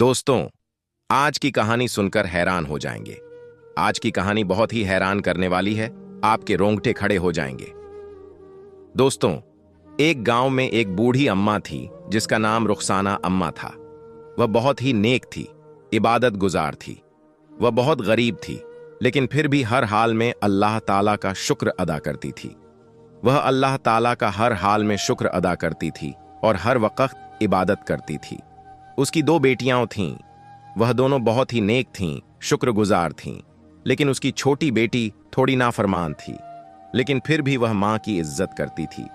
दोस्तों, आज की कहानी सुनकर हैरान हो जाएंगे। आज की कहानी बहुत ही हैरान करने वाली है। आपके रोंगटे खड़े हो जाएंगे। दोस्तों, एक गांव में एक बूढ़ी अम्मा थी जिसका नाम रुखसाना अम्मा था। वह बहुत ही नेक थी, इबादत गुजार थी। वह बहुत गरीब थी, लेकिन फिर भी हर हाल में अल्लाह ताला का शुक्र अदा करती थी। वह अल्लाह ताला का हर हाल में शुक्र अदा करती थी और हर वक्त इबादत करती थी। उसकी दो बेटियां थीं। वह दोनों बहुत ही नेक थीं, शुक्रगुजार थीं। लेकिन उसकी छोटी बेटी थोड़ी नाफरमान थी। लेकिन फिर भी वह माँ की इज्जत करती थी,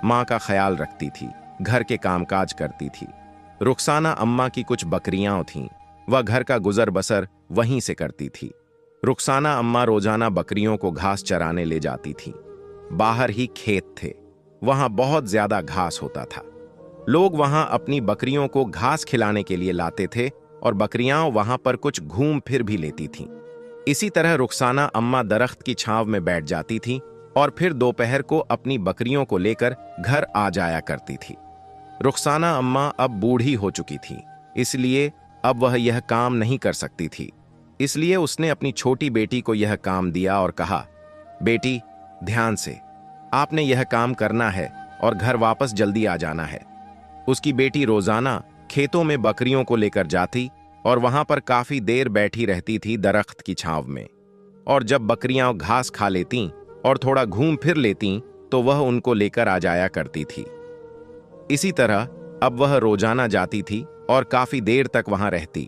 माँ का ख्याल रखती थी, घर के कामकाज करती थी। रुखसाना अम्मा की कुछ बकरियां थीं। वह घर का गुजर बसर वहीं से करती थी। रुखसाना अम्मा रोजाना बकरियों को घास चराने ले जाती थी। बाहर ही खेत थे, वहां बहुत ज्यादा घास होता था। लोग वहां अपनी बकरियों को घास खिलाने के लिए लाते थे और बकरियां वहां पर कुछ घूम फिर भी लेती थीं। इसी तरह रुखसाना अम्मा दरख्त की छांव में बैठ जाती थी और फिर दोपहर को अपनी बकरियों को लेकर घर आ जाया करती थी। रुखसाना अम्मा अब बूढ़ी हो चुकी थी, इसलिए अब वह यह काम नहीं कर सकती थी। इसलिए उसने अपनी छोटी बेटी को यह काम दिया और कहा, बेटी, ध्यान से, आपने यह काम करना है और घर वापस जल्दी आ जाना है। उसकी बेटी रोजाना खेतों में बकरियों को लेकर जाती और वहां पर काफी देर बैठी रहती थी दरख्त की छांव में। और जब बकरियां घास खा लेतीं और थोड़ा घूम फिर लेतीं तो वह उनको लेकर आ जाया करती थी। इसी तरह अब वह रोजाना जाती थी और काफी देर तक वहां रहती।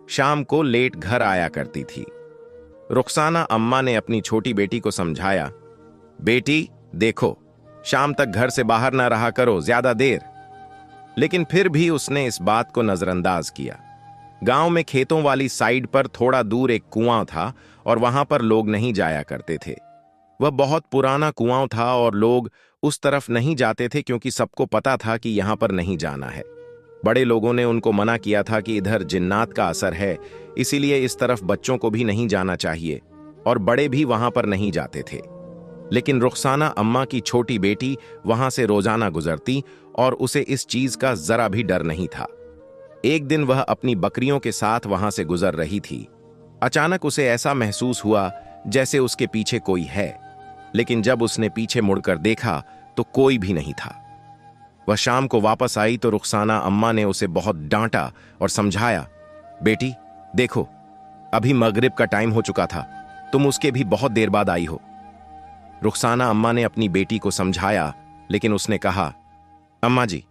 शाम को लेट घर आया करती थी। रुखसाना अम्मा ने अपनी छोटी बेटी को समझाया, बेटी देखो, शाम तक घर से बाहर ना रहा करो ज्यादा देर। लेकिन फिर भी उसने इस बात को नजरअंदाज किया। गांव में खेतों वाली साइड पर थोड़ा दूर एक कुआं था और वहां पर लोग नहीं जाया करते थे। वह बहुत पुराना कुआं था और लोग उस तरफ नहीं जाते थे क्योंकि सबको पता था कि यहां पर नहीं जाना है। बड़े लोगों ने उनको मना किया था कि इधर जिन्नात का असर है, इसीलिए इस तरफ बच्चों को भी नहीं जाना चाहिए और बड़े भी वहां पर नहीं जाते थे। लेकिन रुखसाना अम्मा की छोटी बेटी वहां से रोजाना गुजरती और उसे इस चीज का जरा भी डर नहीं था। एक दिन वह अपनी बकरियों के साथ वहां से गुजर रही थी। अचानक उसे ऐसा महसूस हुआ जैसे उसके पीछे कोई है। लेकिन जब उसने पीछे मुड़कर देखा तो कोई भी नहीं था। वह शाम को वापस आई तो रुखसाना अम्मा ने उसे बहुत डांटा और समझाया, बेटी देखो, अभी मगरिब का टाइम हो चुका था, तुम उसके भी बहुत देर बाद आई हो। रुखसाना अम्मा ने अपनी बेटी को समझाया, लेकिन उसने कहा, अम्मा जी,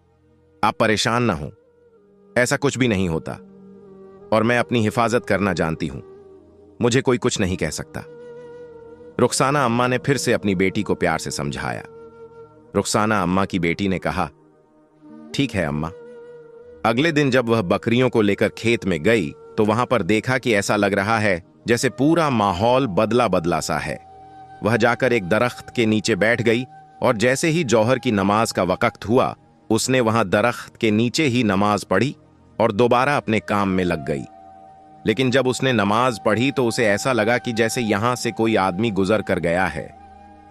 आप परेशान ना हो, ऐसा कुछ भी नहीं होता और मैं अपनी हिफाजत करना जानती हूं, मुझे कोई कुछ नहीं कह सकता। रुखसाना अम्मा ने फिर से अपनी बेटी को प्यार से समझाया। रुखसाना अम्मा की बेटी ने कहा, ठीक है अम्मा। अगले दिन जब वह बकरियों को लेकर खेत में गई तो वहां पर देखा कि ऐसा लग रहा है जैसे पूरा माहौल बदला बदला सा है। वह जाकर एक दरख्त के नीचे बैठ गई और जैसे ही जौहर की नमाज का वक्त हुआ, उसने वहां दरख्त के नीचे ही नमाज पढ़ी और दोबारा अपने काम में लग गई। लेकिन जब उसने नमाज पढ़ी तो उसे ऐसा लगा कि जैसे यहां से कोई आदमी गुजर कर गया है,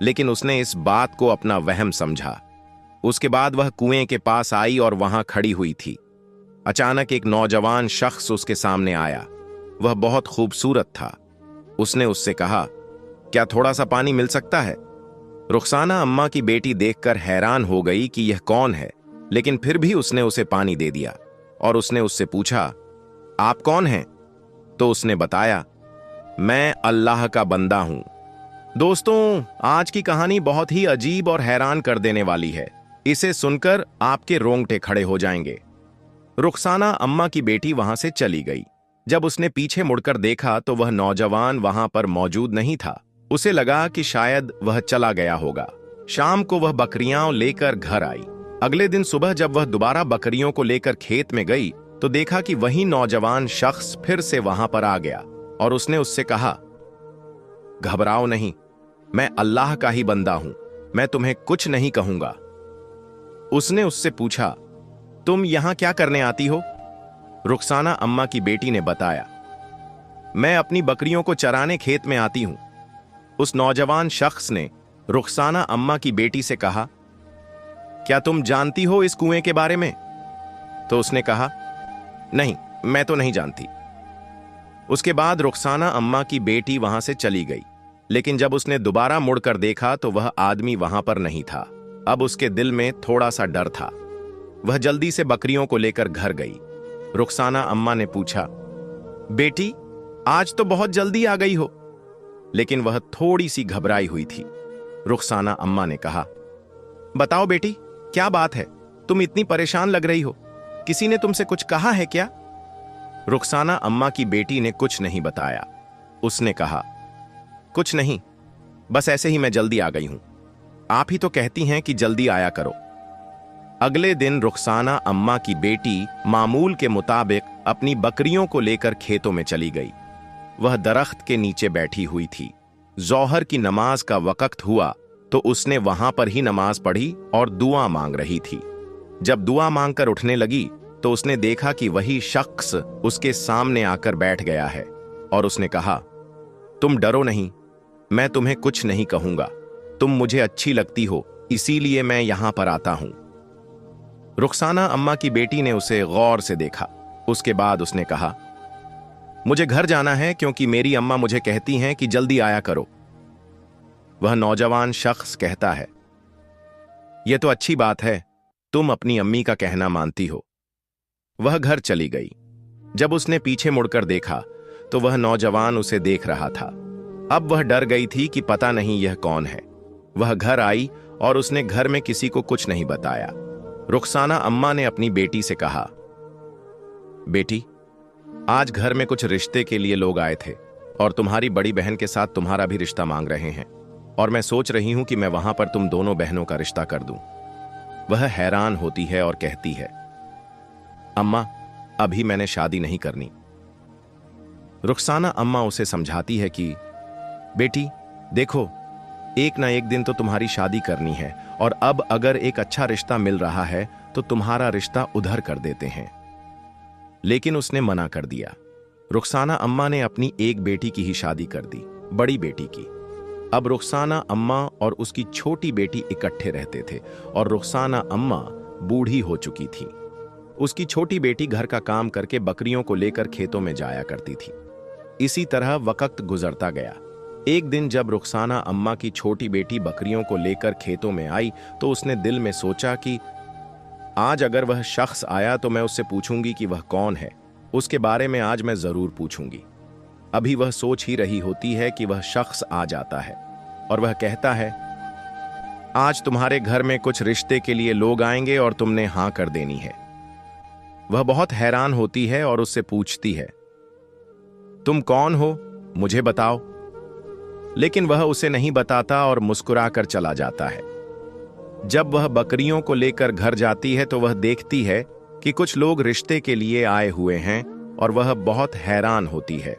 लेकिन उसने इस बात को अपना वहम समझा। उसके बाद वह कुएं के पास आई और वहां खड़ी हुई थी। अचानक एक नौजवान शख्स उसके सामने आया। वह बहुत खूबसूरत था। उसने उससे कहा, क्या थोड़ा सा पानी मिल सकता है? रुखसाना अम्मा की बेटी देखकर हैरान हो गई कि यह कौन है, लेकिन फिर भी उसने उसे पानी दे दिया और उसने उससे पूछा, आप कौन हैं? तो उसने बताया, मैं अल्लाह का बंदा हूं। दोस्तों, आज की कहानी बहुत ही अजीब और हैरान कर देने वाली है। इसे सुनकर आपके रोंगटे खड़े हो जाएंगे। रुखसाना अम्मा की बेटी वहां से चली गई। जब उसने पीछे मुड़कर देखा तो वह नौजवान वहां पर मौजूद नहीं था। उसे लगा कि शायद वह चला गया होगा। शाम को वह बकरियां लेकर घर आई। अगले दिन सुबह जब वह दोबारा बकरियों को लेकर खेत में गई तो देखा कि वही नौजवान शख्स फिर से वहां पर आ गया और उसने उससे कहा, घबराओ नहीं, मैं अल्लाह का ही बंदा हूं, मैं तुम्हें कुछ नहीं कहूंगा। उसने उससे पूछा, तुम यहां क्या करने आती हो? रुखसाना अम्मा की बेटी ने बताया, मैं अपनी बकरियों को चराने खेत में आती हूं। उस नौजवान शख्स ने रुखसाना अम्मा की बेटी से कहा, क्या तुम जानती हो इस कुएं के बारे में? तो उसने कहा, नहीं, मैं तो नहीं जानती। उसके बाद रुखसाना अम्मा की बेटी वहां से चली गई, लेकिन जब उसने दोबारा मुड़कर देखा तो वह आदमी वहां पर नहीं था। अब उसके दिल में थोड़ा सा डर था। वह जल्दी से बकरियों को लेकर घर गई। रुखसाना अम्मा ने पूछा, बेटी आज तो बहुत जल्दी आ गई हो। लेकिन वह थोड़ी सी घबराई हुई थी। रुखसाना अम्मा ने कहा, बताओ बेटी, क्या बात है? तुम इतनी परेशान लग रही हो। किसी ने तुमसे कुछ कहा है क्या? रुखसाना अम्मा की बेटी ने कुछ नहीं बताया। उसने कहा, कुछ नहीं, बस ऐसे ही मैं जल्दी आ गई हूं। आप ही तो कहती हैं कि जल्दी आया करो। अगले दिन रुखसाना अम्मा की बेटी मामूल के मुताबिक अपनी बकरियों को लेकर खेतों में चली गई। वह दरख्त के नीचे बैठी हुई थी। जोहर की नमाज का वक्त हुआ तो उसने वहां पर ही नमाज पढ़ी और दुआ मांग रही थी। जब दुआ मांगकर उठने लगी तो उसने देखा कि वही शख्स उसके सामने आकर बैठ गया है और उसने कहा, तुम डरो नहीं, मैं तुम्हें कुछ नहीं कहूंगा। तुम मुझे अच्छी लगती हो, इसीलिए मैं यहां पर आता हूं। रुखसाना अम्मा की बेटी ने उसे गौर से देखा। उसके बाद उसने कहा, मुझे घर जाना है क्योंकि मेरी अम्मा मुझे कहती हैं कि जल्दी आया करो। वह नौजवान शख्स कहता है, यह तो अच्छी बात है, तुम अपनी अम्मी का कहना मानती हो। वह घर चली गई। जब उसने पीछे मुड़कर देखा तो वह नौजवान उसे देख रहा था। अब वह डर गई थी कि पता नहीं यह कौन है। वह घर आई और उसने घर में किसी को कुछ नहीं बताया। रुखसाना अम्मा ने अपनी बेटी से कहा, बेटी, आज घर में कुछ रिश्ते के लिए लोग आए थे और तुम्हारी बड़ी बहन के साथ तुम्हारा भी रिश्ता मांग रहे हैं और मैं सोच रही हूं कि मैं वहां पर तुम दोनों बहनों का रिश्ता कर दूं। वह हैरान होती है और कहती है, अम्मा, अभी मैंने शादी नहीं करनी। रुखसाना अम्मा उसे समझाती है कि बेटी देखो, एक ना एक दिन तो तुम्हारी शादी करनी है और अब अगर एक अच्छा रिश्ता मिल रहा है तो तुम्हारा रिश्ता उधर कर देते हैं। लेकिन उसने मना कर दिया। रुखसाना अम्मा ने अपनी एक बेटी की ही शादी कर दी, बड़ी बेटी की। अब रुखसाना अम्मा और उसकी छोटी बेटी इकट्ठे रहते थे और रुखसाना अम्मा बूढ़ी हो चुकी थी। उसकी छोटी बेटी घर का काम करके बकरियों को लेकर खेतों में जाया करती थी। इसी तरह वक्त गुजरता गया। एक दिन जब रुखसाना अम्मा की छोटी बेटी बकरियों को लेकर खेतों में आई तो उसने दिल में सोचा कि आज अगर वह शख्स आया तो मैं उससे पूछूंगी कि वह कौन है। उसके बारे में आज मैं जरूर पूछूंगी। अभी वह सोच ही रही होती है कि वह शख्स आ जाता है और वह कहता है, आज तुम्हारे घर में कुछ रिश्ते के लिए लोग आएंगे और तुमने हां कर देनी है। वह बहुत हैरान होती है और उससे पूछती है, तुम कौन हो, मुझे बताओ। लेकिन वह उसे नहीं बताता और मुस्कुराकर चला जाता है। जब वह बकरियों को लेकर घर जाती है तो वह देखती है कि कुछ लोग रिश्ते के लिए आए हुए हैं और वह बहुत हैरान होती है।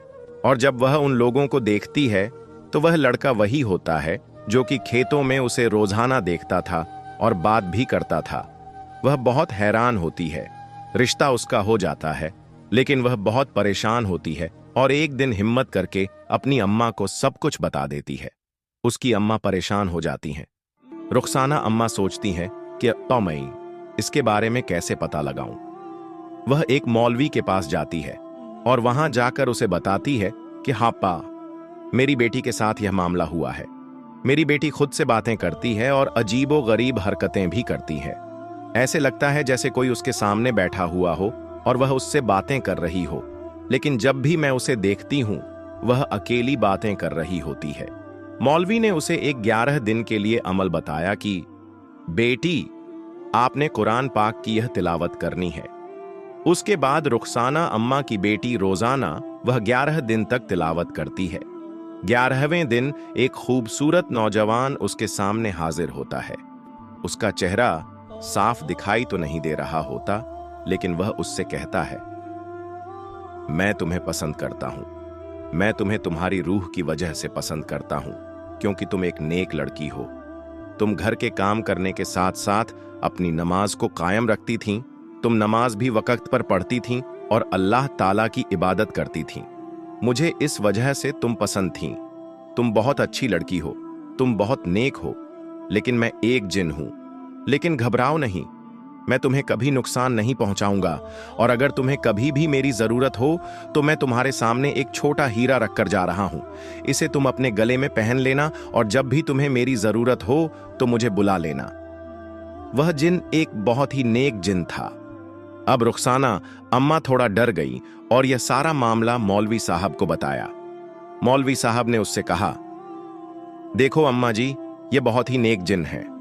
और जब वह उन लोगों को देखती है तो वह लड़का वही होता है जो कि खेतों में उसे रोजाना देखता था और बात भी करता था। वह बहुत हैरान होती है। रिश्ता उसका हो जाता है, लेकिन वह बहुत परेशान होती है और एक दिन हिम्मत करके अपनी अम्मा को सब कुछ बता देती है। उसकी अम्मा परेशान हो जाती हैं। रुखसाना अम्मा सोचती हैं कि तो मैं इसके बारे में कैसे पता लगाऊं। वह एक मौलवी के पास जाती है और वहां जाकर उसे बताती है कि हाँ पा, मेरी बेटी के साथ यह मामला हुआ है। मेरी बेटी खुद से बातें करती है और अजीबो गरीब हरकतें भी करती है। ऐसे लगता है जैसे कोई उसके सामने बैठा हुआ हो और वह उससे बातें कर रही हो, लेकिन जब भी मैं उसे देखती हूं वह अकेली बातें कर रही होती है। मौलवी ने उसे एक 11 दिन के लिए अमल बताया कि बेटी, आपने कुरान पाक की यह तिलावत करनी है। उसके बाद रुखसाना अम्मा की बेटी रोजाना वह 11 दिन तक तिलावत करती है। 11वें दिन एक खूबसूरत नौजवान उसके सामने हाजिर होता है। उसका चेहरा साफ दिखाई तो नहीं दे रहा होता, लेकिन वह उससे कहता है, मैं तुम्हें पसंद करता हूं। मैं तुम्हें तुम्हारी रूह की वजह से पसंद करता हूं, क्योंकि तुम एक नेक लड़की हो। तुम घर के काम करने के साथ साथ अपनी नमाज को कायम रखती थीं। तुम नमाज भी वक्त पर पढ़ती थीं और अल्लाह ताला की इबादत करती थीं। मुझे इस वजह से तुम पसंद थीं। तुम बहुत अच्छी लड़की हो, तुम बहुत नेक हो। लेकिन मैं एक जिन हूं। लेकिन घबराओ नहीं, मैं तुम्हें कभी नुकसान नहीं पहुंचाऊंगा, और अगर तुम्हें कभी भी मेरी जरूरत हो तो मैं तुम्हारे सामने एक छोटा हीरा रखकर जा रहा हूं। इसे तुम अपने गले में पहन लेना, और जब भी तुम्हें मेरी जरूरत हो तो मुझे बुला लेना। वह जिन एक बहुत ही नेक जिन था। अब रुखसाना अम्मा थोड़ा डर गई और यह सारा मामला मौलवी साहब को बताया। मौलवी साहब ने उससे कहा, देखो अम्मा जी, यह बहुत ही नेक जिन है।